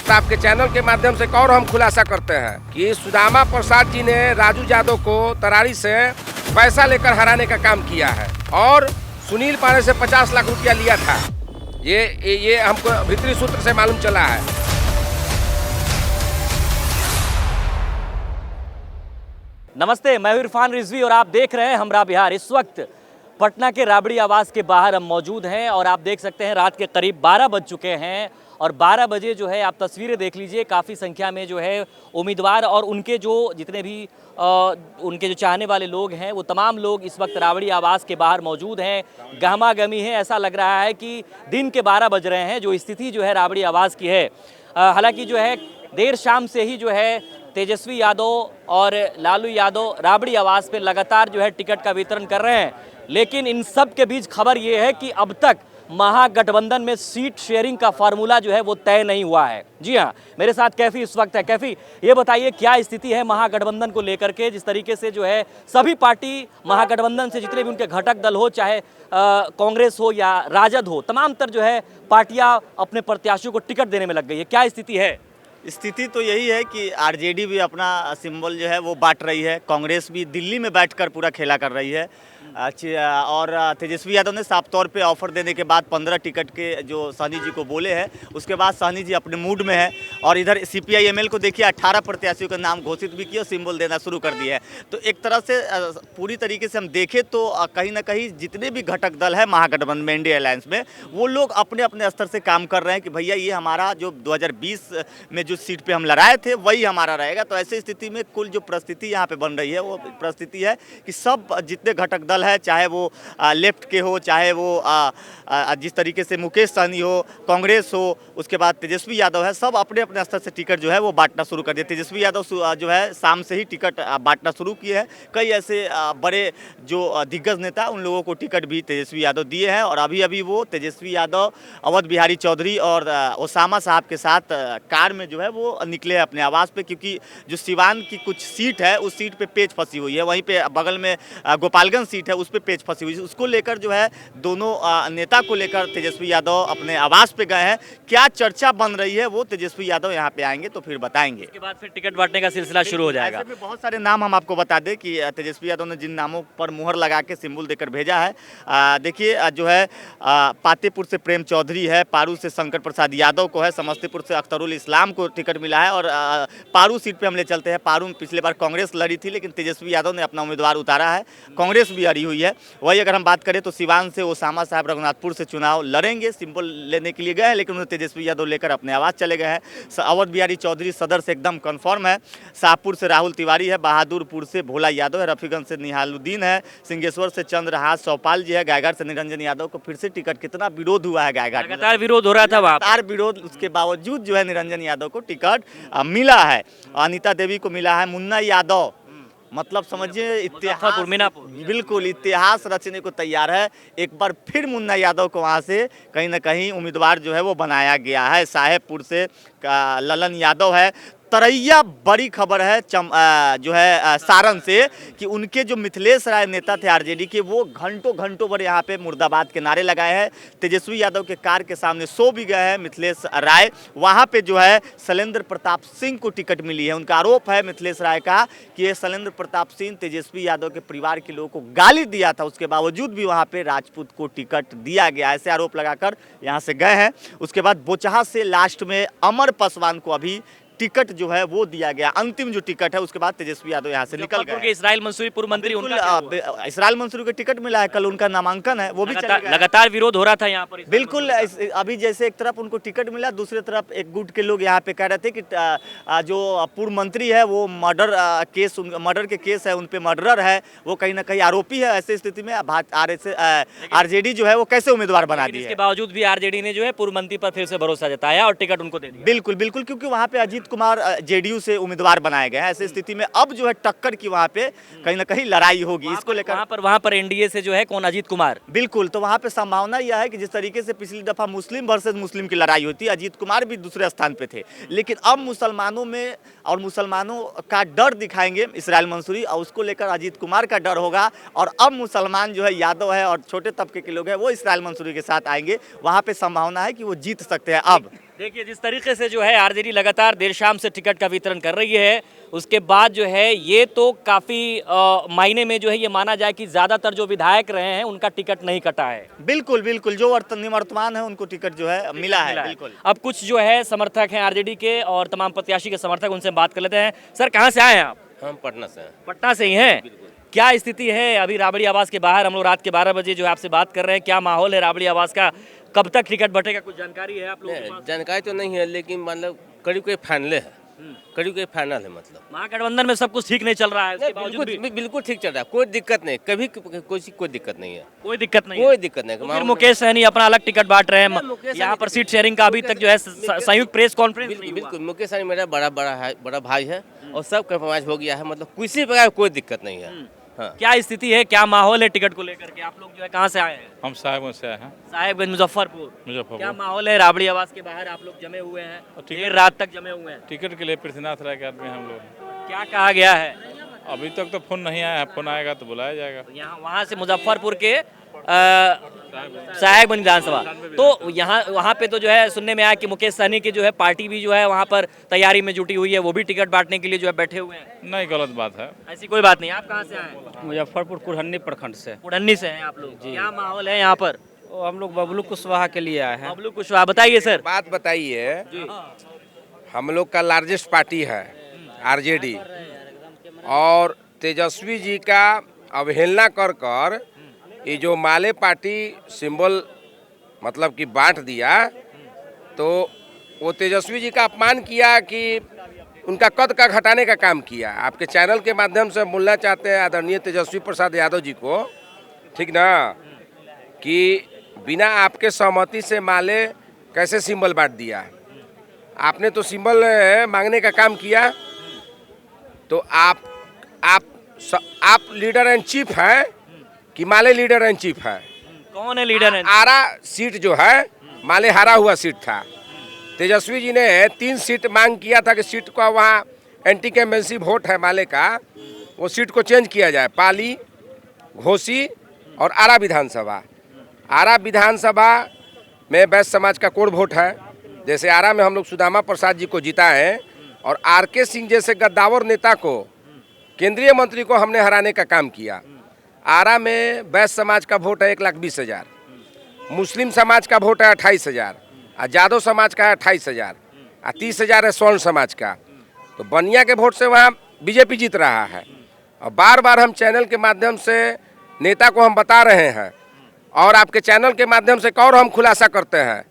दोस्त, आपके चैनल के माध्यम से एक और हम खुलासा करते हैं कि सुदामा प्रसाद जी ने राजू यादव को तरारी से पैसा लेकर हराने का काम किया है और सुनील पांडे से 50 लाख रुपया लिया था। ये हमको भीतरी सूत्र से मालूम चला है। नमस्ते, मैं इरफान रिजवी और आप देख रहे हैं हमरा बिहार। इस वक्त पटना के राबड़ी आवास के बाहर हम मौजूद हैं और आप देख सकते हैं रात के करीब 12 बज चुके हैं और 12 बजे जो है आप तस्वीरें देख लीजिए, काफ़ी संख्या में जो है उम्मीदवार और उनके जो जितने भी उनके जो चाहने वाले लोग हैं वो तमाम लोग इस वक्त राबड़ी आवास के बाहर मौजूद हैं। गहमा गहमी है, ऐसा लग रहा है कि दिन के 12 बज रहे हैं। जो स्थिति जो है राबड़ी आवास की है, हालांकि जो है देर शाम से ही जो है तेजस्वी यादव और लालू यादव राबड़ी आवास पे लगातार जो है टिकट का वितरण कर रहे हैं, लेकिन इन सब के बीच खबर ये है कि अब तक महागठबंधन में सीट शेयरिंग का फार्मूला जो है वो तय नहीं हुआ है। जी हाँ, मेरे साथ कैफी इस वक्त है। कैफी, ये बताइए क्या स्थिति है महागठबंधन को लेकर के, जिस तरीके से जो है सभी पार्टी महागठबंधन से जितने भी उनके घटक दल हो, चाहे कांग्रेस हो या राजद हो, तमाम तर जो है पार्टियां अपने प्रत्याशियों को टिकट देने में लग गई है। क्या स्थिति है? स्थिति तो यही है कि आरजेडी भी अपना सिंबल जो है वो बांट रही है, कांग्रेस भी दिल्ली में बैठकर पूरा खेला कर रही है और तेजस्वी यादव ने साफ तौर पे ऑफर देने के बाद 15 टिकट के जो सहनी जी को बोले हैं, उसके बाद सहनी जी अपने मूड में है और इधर सीपीआई-एमएल को देखिए 18 प्रत्याशियों का नाम घोषित भी किया और सिंबल देना शुरू कर दिया है। तो एक तरह से पूरी तरीके से हम देखें तो कहीं ना कहीं जितने भी घटक दल है महागठबंधन में, इंडिया अलायंस में, वो लोग अपने अपने स्तर से काम कर रहे हैं कि भैया ये हमारा जो 2020 में जो सीट पे हम लड़ाए थे वही हमारा रहेगा। तो ऐसी स्थिति में कुल जो परिस्थिति यहाँ पे बन रही है वो परिस्थिति है कि सब जितने घटक दल है, चाहे वो लेफ्ट के हो, चाहे वो जिस तरीके से मुकेश सहनी हो, कांग्रेस हो, उसके बाद तेजस्वी यादव है, सब अपने अपने स्तर से टिकट जो है वो बांटना शुरू कर दिए। तेजस्वी यादव जो है शाम से ही टिकट बांटना शुरू किए हैं। कई ऐसे बड़े जो दिग्गज नेता उन लोगों को टिकट भी तेजस्वी यादव दिए हैं और अभी अभी वो तेजस्वी यादव अवध बिहारी चौधरी और ओसामा साहब के साथ कार में जो है वो निकले हैं अपने आवास पे, क्योंकि जो सिवान की कुछ सीट है उस सीट पे पेच फंसी हुई है, वहीं पे बगल में गोपालगंज सीट है उस पे पेच फंसी हुई है। उसको लेकर जो है दोनों नेता को लेकर तेजस्वी यादव अपने आवास पे गए हैं। क्या चर्चा बन रही है वो तेजस्वी यादव यहाँ पे आएंगे तो फिर बताएंगे। इसके बाद फिर टिकट बांटने का सिलसिला शुरू हो जाएगा। ऐसे में बहुत सारे नाम हम आपको बता दें कि तेजस्वी यादव ने जिन नामों पर मुहर लगा के सिंबल देकर भेजा है, देखिए जो है पातेपुर से प्रेम चौधरी है, पारू से शंकर प्रसाद यादव को है, समस्तीपुर से अख्तरुल इस्लाम को टिकट मिला है और पारू सीट पे हम ले चलते हैं। पारू में पिछले बार कांग्रेस लड़ी थी लेकिन तेजस्वी यादव ने अपना उम्मीदवार उतारा है, कांग्रेस भी अड़ी हुई है। वही अगर हम बात करें तो सिवान से ओसामा साहब रघुनाथपुर से चुनाव लड़ेंगे, सिंबल लेने के लिए गए हैं लेकिन उन्हें तेजस्वी यादव लेकर अपने आवास चले गए हैं। अवध बिहारी चौधरी सदर से एकदम कन्फर्म है, शाहपुर से राहुल तिवारी है, बहादुरपुर से भोला यादव है, रफीगंज से निहालुद्दीन है, सिंहेश्वर से चंद्रहास चौपाल जी है, गायघाट से निरंजन यादव को फिर से टिकट, कितना विरोध हुआ है गायघाट, लगातार विरोध हो रहा था वहाँ, लगातार विरोध, उसके बावजूद जो है निरंजन यादव को टिकट मिला है। अनिता देवी को मिला है, मुन्ना यादव, मतलब समझिए इतिहास, बिल्कुल इतिहास रचने को तैयार है। एक बार फिर मुन्ना यादव को वहाँ से कहीं ना कहीं उम्मीदवार जो है वो बनाया गया है। साहेबपुर से ललन यादव है। तरैया बड़ी खबर है जो है सारण से कि उनके जो मिथिलेश राय नेता थे आरजेडी के, वो घंटों घंटों भर यहाँ पे मुर्दाबाद के नारे लगाए हैं। तेजस्वी यादव के कार के सामने सो भी गए हैं मिथिलेश राय। वहाँ पे जो है शैलेंद्र प्रताप सिंह को टिकट मिली है। उनका आरोप है मिथिलेश राय का कि ये शैलेंद्र प्रताप सिंह तेजस्वी यादव के परिवार के लोगों को गाली दिया था, उसके बावजूद भी वहाँ पे राजपूत को टिकट दिया गया, ऐसे आरोप लगाकर यहाँ से गए हैं। उसके बाद बोचहा से लास्ट में अमर पासवान को अभी टिकट जो है वो दिया गया, अंतिम जो टिकट है। उसके बाद तेजस्वी यादव यहाँ से निकल गए। इसराइल मंसूरी पूर्व मंत्री, उनका इसराइल मंसूरी को टिकट मिला है, कल उनका नामांकन है, वो भी लगातार विरोध हो रहा था यहाँ पर। बिल्कुल, अभी जैसे एक तरफ उनको टिकट मिला, दूसरी तरफ एक गुट के लोग यहाँ पे कह रहे थे कि जो पूर्व मंत्री है वो मर्डर के केस है, उन पे मर्डरर है, वो कहीं ना कहीं आरोपी है। ऐसी स्थिति में आरजेडी जो है वो कैसे उम्मीदवार बना दी है। इसके बावजूद भी आरजेडी ने जो है पूर्व मंत्री पर फिर से भरोसा जताया और टिकट उनको दे दिया। बिल्कुल बिल्कुल, क्योंकि वहाँ पे अजीत कुमार जेडीयू से उम्मीदवार बनाए गए हैं। ऐसी स्थिति में अब जो है टक्कर की वहाँ पे कहीं ना कहीं लड़ाई होगी, इसको लेकर वहाँ पर एनडीए से जो है कौन, अजीत कुमार। बिल्कुल, तो वहाँ पे संभावना यह है कि जिस तरीके से पिछली दफा मुस्लिम वर्सेस मुस्लिम की लड़ाई हुई थी, अजीत कुमार भी दूसरे स्थान पे थे, लेकिन अब मुसलमानों में और मुसलमानों का डर दिखाएंगे इसराइल मंसूरी और उसको लेकर अजीत कुमार का डर होगा। और अब मुसलमान जो है, यादव है और छोटे तबके के लोग हैं, वो इसराइल मंसूरी के साथ आएंगे। वहाँ पे संभावना है कि वो जीत सकते हैं। अब देखिए जिस तरीके से जो है आरजेडी लगातार देर शाम से टिकट का वितरण कर रही है, उसके बाद जो है ये तो काफ़ी मायने में जो है ये माना जाए कि ज़्यादातर जो विधायक रहे हैं उनका टिकट नहीं कटा है। बिल्कुल बिल्कुल, जो निवर्तमान है उनको टिकट जो है मिला है। बिल्कुल। अब कुछ जो है समर्थक हैं आरजेडी के और तमाम प्रत्याशी के समर्थक, उनसे बात कर लेते हैं। सर कहाँ से आए हैं आप? हम पटना से हैं। पटना से ही हैं। क्या स्थिति है अभी राबड़ी आवास के बाहर? हम लोग रात के 12 बजे जो है आपसे बात कर रहे हैं, क्या माहौल है राबड़ी आवास का? कब तक टिकट बटेगा, कुछ जानकारी है आप लोगों के पास? जानकारी तो नहीं है, लेकिन मतलब करीब करीब फाइनल है, करीब करीब फाइनल है। मतलब महागठबंधन में सब कुछ ठीक नहीं चल रहा है, उसके बावजूद भी बिल्कुल ठीक चल रहा है, कोई दिक्कत नहीं, कभी कोई दिक्कत नहीं है, कोई दिक्कत नहीं है। कोई दिक्कत नहीं। तो फिर मुकेश सहनी अपना अलग टिकट बांट रहे हैं, यहाँ पर सीट शेयरिंग का अभी तक जो है संयुक्त प्रेस कॉन्फ्रेंस नहीं हुआ। बिल्कुल, मुकेश सहनी मेरा बड़ा भाई है और सब कंप्रोमाइज हो गया है, मतलब किसी प्रकार कोई दिक्कत नहीं है। हाँ। क्या स्थिति है, क्या माहौल है टिकट को लेकर के? आप लोग जो है कहाँ से आए हैं? हम साहेबगंज से आए हैं। साहेबगंज मुजफ्फरपुर। क्या मुजफ्फरपुर। माहौल है राबड़ी आवास के बाहर? आप लोग जमे हुए हैं, देर रात तक जमे हुए हैं। टिकट के लिए पृथ्वीनाथ राय के आदमी हम लोग। क्या कहा गया है? अभी तक तो फोन नहीं आया है, फोन आएगा तो बुलाया जाएगा। यहाँ वहाँ से मुजफ्फरपुर के साहेबगंज विधानसभा, तो यहाँ वहाँ पे तो जो है सुनने में आया कि मुकेश सहनी की जो है पार्टी भी जो है वहाँ पर तैयारी में जुटी हुई है, वो भी टिकट बांटने के लिए जो है बैठे हुए हैं। नहीं, गलत बात है। ऐसी कोई बात नहीं। आप कहाँ से आए हैं? मुजफ्फरपुर कुरहन्नी प्रखंड से। कुढ़न्नी से हैं आप लोग। क्या माहौल है यहाँ पर? वो हम लोग बबलू कुशवाहा के लिए आए हैं। बबलू कुशवाहा, बताइए सर। बात बताइए, हम लोग का लार्जेस्ट पार्टी है आरजेडी, और तेजस्वी जी का अवहेलना कर ये जो माले पार्टी सिंबल मतलब कि बांट दिया, तो वो तेजस्वी जी का अपमान किया कि उनका कद का घटाने का काम किया। आपके चैनल के माध्यम से बोलना चाहते हैं आदरणीय तेजस्वी प्रसाद यादव जी को, ठीक ना, कि बिना आपके सहमति से माले कैसे सिंबल बांट दिया। आपने तो सिंबल मांगने का काम किया, तो आप लीडर एंड चीफ हैं कि माले लीडर एंड चीफ है? कौन है लीडर है? आरा सीट जो है माले हारा हुआ सीट था। तेजस्वी जी ने 3 सीट मांग किया था कि सीट को वहाँ एंटी कैम्पेंसी वोट है माले का, वो सीट को चेंज किया जाए, पाली, घोसी और आरा विधानसभा। आरा विधानसभा में वैश्य समाज का कोड वोट है। जैसे आरा में हम लोग सुदामा प्रसाद जी को जीता है और आर.के. सिंह जैसे गद्दावर नेता को, केंद्रीय मंत्री को हमने हराने का काम किया। आरा में वैश्य समाज का वोट है 1,20,000, मुस्लिम समाज का वोट है 28,000, और यादव समाज का है 28,000, और 30,000 है स्वर्ण समाज का। तो बनिया के वोट से वहाँ बीजेपी जीत रहा है। और बार बार हम चैनल के माध्यम से नेता को हम बता रहे हैं, और आपके चैनल के माध्यम से एक और हम खुलासा करते हैं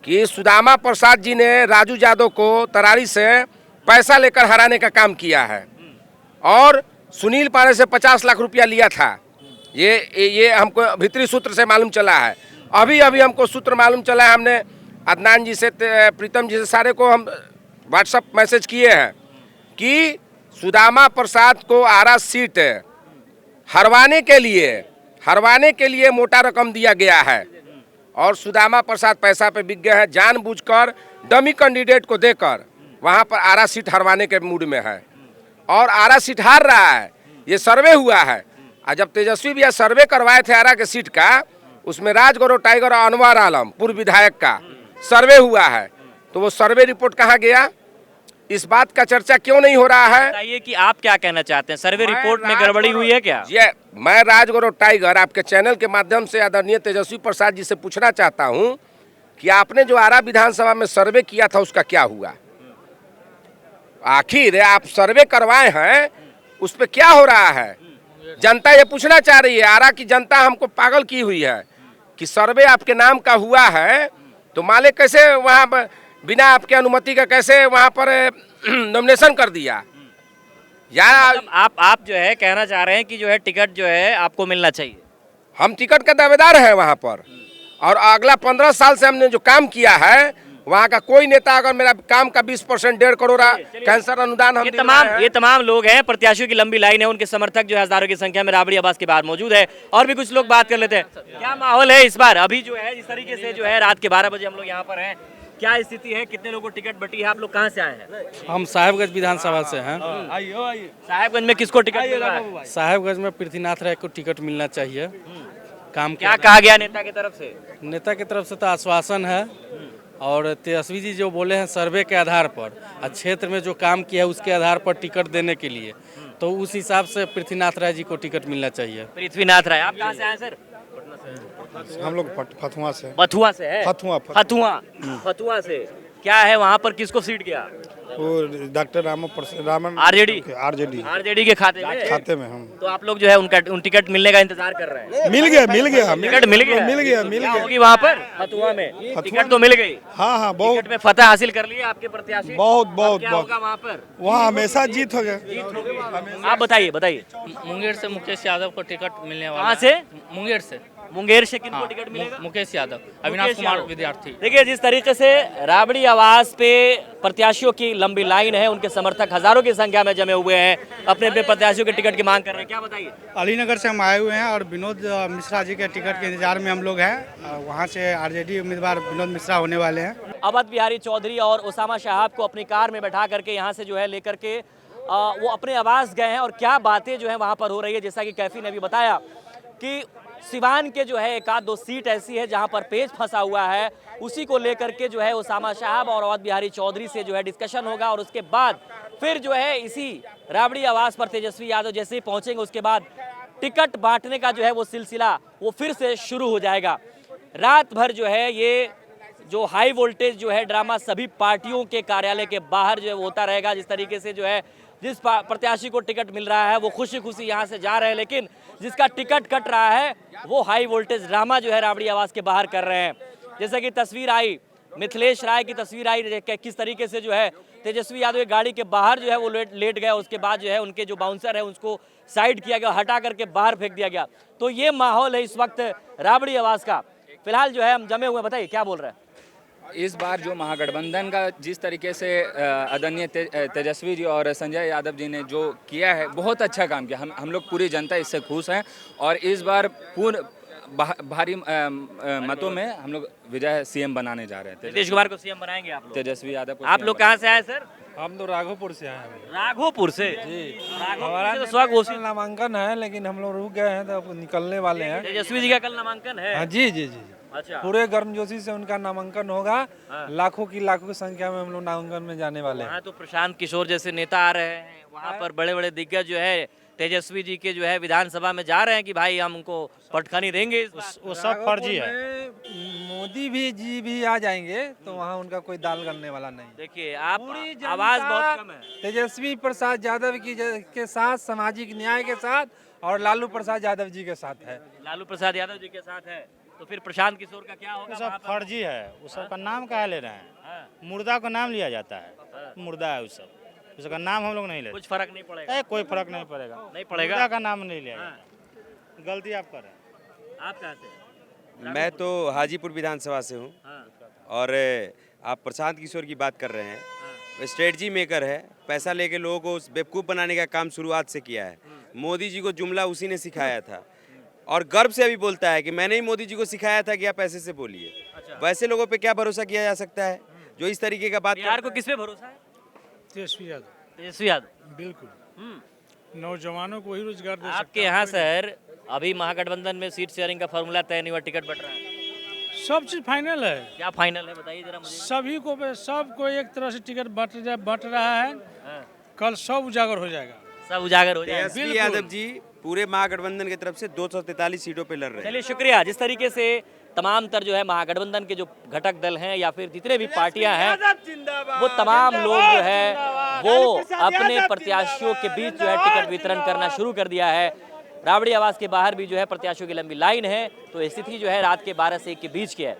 कि सुदामा प्रसाद जी ने राजू यादव को तरारी से पैसा लेकर हराने का काम किया है, और सुनील पारे से 50 लाख रुपया लिया था। ये हमको भीतरी सूत्र से मालूम चला है। अभी हमको सूत्र मालूम चला है, हमने अदनान जी से, प्रीतम जी से, सारे को हम व्हाट्सएप मैसेज किए हैं कि सुदामा प्रसाद को आरा सीट हरवाने के लिए मोटा रकम दिया गया है, और सुदामा प्रसाद पैसा पे बिक गए हैं। जानबूझकर डमी कैंडिडेट को देकर वहाँ पर आरा सीट हरवाने के मूड में है, और आरा सीट हार रहा है। ये सर्वे हुआ है, और जब तेजस्वी भैया सर्वे करवाए थे आरा के सीट का, उसमें राजगौरव टाइगर और अनवर आलम पूर्व विधायक का सर्वे हुआ है। तो वो सर्वे रिपोर्ट कहाँ गया? इस बात का चर्चा क्यों नहीं हो रहा है? बताइए कि आप क्या कहना चाहते हैं, सर्वे रिपोर्ट में गड़बड़ी हुई है क्या? ये मैं राजगौरव टाइगर आपके चैनल के माध्यम से आदरणीय तेजस्वी प्रसाद जी से पूछना चाहता हूँ कि आपने जो आरा विधानसभा में सर्वे किया था उसका क्या हुआ? आखिर आप सर्वे करवाए हैं, उस पर क्या हो रहा है? जनता ये पूछना चाह रही है। आरा की जनता हमको पागल की हुई है कि सर्वे आपके नाम का हुआ है, तो माले कैसे वहाँ बिना आपके अनुमति का कैसे वहाँ पर नॉमिनेशन कर दिया? या मतलब आप जो है कहना चाह रहे हैं कि जो है टिकट जो है आपको मिलना चाहिए? हम टिकट का दावेदार हैं वहाँ पर, और अगला 15 साल से हमने जो काम किया है, वहाँ का कोई नेता अगर मेरा काम का 20% 1.5 करोड़ कैंसर अनुदान हम ये तमाम लोग हैं, प्रत्याशियों की लंबी लाइन है, उनके समर्थक जो है हजारों की संख्या में राबड़ी आवास के बाहर मौजूद है। और भी कुछ लोग बात कर लेते हैं। क्या माहौल है इस बार? अभी जो है इस तरीके से जो है रात के 12 बजे हम लोग यहाँ पर हैं, क्या स्थिति है? कितने लोगों को टिकट बटी है? आप लोग कहाँ से आए हैं? हम साहेबगंज विधानसभा से हैं। साहेबगंज में किसको टिकट मिल रहा है? साहेबगंज में पृथ्वीनाथ राय को टिकट मिलना चाहिए। काम क्या कहा गया नेता की तरफ से? नेता की तरफ से तो आश्वासन है और तेजस्वी जी जो बोले हैं सर्वे के आधार पर और क्षेत्र में जो काम किया है उसके आधार पर टिकट देने के लिए, तो उस हिसाब से पृथ्वीनाथ राय जी को टिकट मिलना चाहिए। पृथ्वीनाथ राय, आप कहाँ से आए सर? हम लोग फतुआ से। बथुआ से है? फतुआ से। क्या है वहाँ पर, किसको सीट गया? वो डॉक्टर रामन आरजेडी के खाते में हम। तो आप लोग जो है उन टिकट मिलने का इंतजार कर रहे हैं? मिल गया टिकट मिल गया होगी वहाँ पर फतुआ में? टिकट तो मिल गई? हाँ बहुत। टिकट में फतह हासिल कर लिए आपके प्रत्याशी? बहुत क्या होगा वहाँ पर? वहाँ हमेशा जीत हो गया। आप बताइए। मुंगेर से मुकेश यादव को टिकट मिलने वाला कहाँ से? मुंगेर से किनको टिकट मिलेगा? मुकेश यादव, अविनाश कुमार विद्यार्थी। देखिए, जिस तरीके से राबड़ी आवास पे प्रत्याशियों की लंबी लाइन है, उनके समर्थक हजारों की संख्या में जमे हुए हैं, अपने अपने प्रत्याशियों के टिकट की मांग कर रहे हैं। क्या बताइए? अलीनगर से हम आए हुए हैं और विनोद मिश्रा जी के टिकट के इंतजार में हम लोग हैं। वहाँ से आरजेडी उम्मीदवार विनोद मिश्रा होने वाले हैं। अवध बिहारी चौधरी और उसामा शहाब को अपनी कार में बैठा करके यहाँ से जो है लेकर के वो अपने आवास गए हैं, और क्या बातें जो है वहाँ पर हो रही है, जैसा कि कैफी ने भी बताया कि सिवान के जो है एक आध दो सीट ऐसी है जहां पर पेच फंसा हुआ है, उसी को लेकर के जो है उसामा शहाब और अवध बिहारी चौधरी से जो है डिस्कशन होगा, और उसके बाद फिर जो है इसी राबड़ी आवास पर तेजस्वी यादव जैसे ही पहुंचेंगे उसके बाद टिकट बांटने का जो है वो सिलसिला वो फिर से शुरू हो जाएगा। रात भर जो है ये जो हाई वोल्टेज जो है ड्रामा सभी पार्टियों के कार्यालय के बाहर जो है वो होता रहेगा। जिस तरीके से जो है जिस प्रत्याशी को टिकट मिल रहा है वो खुशी खुशी यहाँ से जा रहे हैं, लेकिन जिसका टिकट कट रहा है वो हाई वोल्टेज ड्रामा जो है राबड़ी आवास के बाहर कर रहे हैं। जैसे कि तस्वीर आई, मिथिलेश राय की तस्वीर आई, किस तरीके से जो है तेजस्वी यादव की गाड़ी के बाहर जो है वो लेट गया, उसके बाद जो है उनके जो बाउंसर है उसको साइड किया गया, हटा करके बाहर फेंक दिया गया। तो ये माहौल है इस वक्त राबड़ी आवास का। फिलहाल जो है हम जमे हुए, बताइए क्या बोल रहे हैं? इस बार जो महागठबंधन का जिस तरीके से आदरणीय तेजस्वी जी और संजय यादव जी ने जो किया है, बहुत अच्छा काम किया। हम लोग पूरी जनता इससे खुश हैं, और इस बार पूर्ण भारी मतों में हम लोग विजय सीएम बनाने जा रहे हैं। नीतीश कुमार को सीएम बनाएंगे आप लोग? तेजस्वी यादव को। आप लोग कहाँ से आए सर? हम तो राघोपुर से आए हैं। राघोपुर से? जी। हमारा तो स्वघोषित नामांकन है, लेकिन हम लोग रुक गए हैं तो अब निकलने वाले हैं। तेजस्वी जी का कल नामांकन है? जी। अच्छा। पूरे गर्मजोशी से उनका नामांकन होगा। लाखों की संख्या में हम लोग नामांकन में जाने वाले हैं। वहाँ तो प्रशांत किशोर जैसे नेता आ रहे हैं, वहाँ पर बड़े बड़े दिग्गज जो है तेजस्वी जी के जो है विधानसभा में जा रहे हैं कि भाई हम उनको पटखनी देंगे। वो सब फर्जी है। मोदी जी भी आ जाएंगे तो वहाँ उनका कोई दाल गलने वाला नहीं। देखिए, आप आवाज बहुत कम है। तेजस्वी प्रसाद यादव के साथ, सामाजिक न्याय के साथ, और लालू प्रसाद यादव जी के साथ है। लालू प्रसाद यादव जी के साथ है, तो फिर प्रशांत किशोर का क्या होगा? सब फर्जी है। उस सब का नाम कहा ले रहे हैं? मुर्दा का नाम लिया जाता है, मुर्दा है उस सब, उसका नाम हम लोग नहीं लेते। कुछ फर्क नहीं पड़ेगा? कोई फर्क नहीं पड़ेगा। मुर्दा का नाम नहीं लिया जाता। गलती आप कर रहे हैं। आप कहाँ से? मैं तो हाजीपुर विधानसभा से हूँ। और आप प्रशांत किशोर की बात कर रहे हैं, स्ट्रेटजी मेकर है, पैसा लेके लोगों को बेवकूफ़ बनाने का काम शुरुआत से किया है। मोदी जी को जुमला उसी ने सिखाया था, और गर्व से अभी बोलता है कि मैंने ही मोदी जी को सिखाया था कि आप ऐसे से बोलिए। वैसे लोगों पे क्या भरोसा किया जा सकता है जो इस तरीके का बात? बिहार को किस पे भरोसा है? तेजस्वी यादव बिल्कुल। नौजवानों को ही रोजगार दे सकता है। आपके यहाँ सर अभी महागठबंधन में सीट शेयरिंग का फॉर्मूला तय नहीं हुआ, टिकट बट रहा है? सब चीज फाइनल है। क्या फाइनल है बताइए जरा मुझे। सबको एक तरह से टिकट बट रहा है। कल सब उजागर हो जाएगा। सब उजागर हो जाएगा। तेजस्वी यादव जी पूरे महागठबंधन की तरफ से 243 सीटों पे लड़ रहे हैं। चलिए शुक्रिया। जिस तरीके से तमाम तर जो है महागठबंधन के जो घटक दल हैं या फिर जितने भी पार्टियां हैं, वो तमाम लोग जो है वो अपने प्रत्याशियों के बीच जो है टिकट वितरण करना शुरू कर दिया है। राबड़ी आवास के बाहर भी जो है प्रत्याशियों की लंबी लाइन है। तो स्थिति जो है रात के 12 से 1 के बीच की है।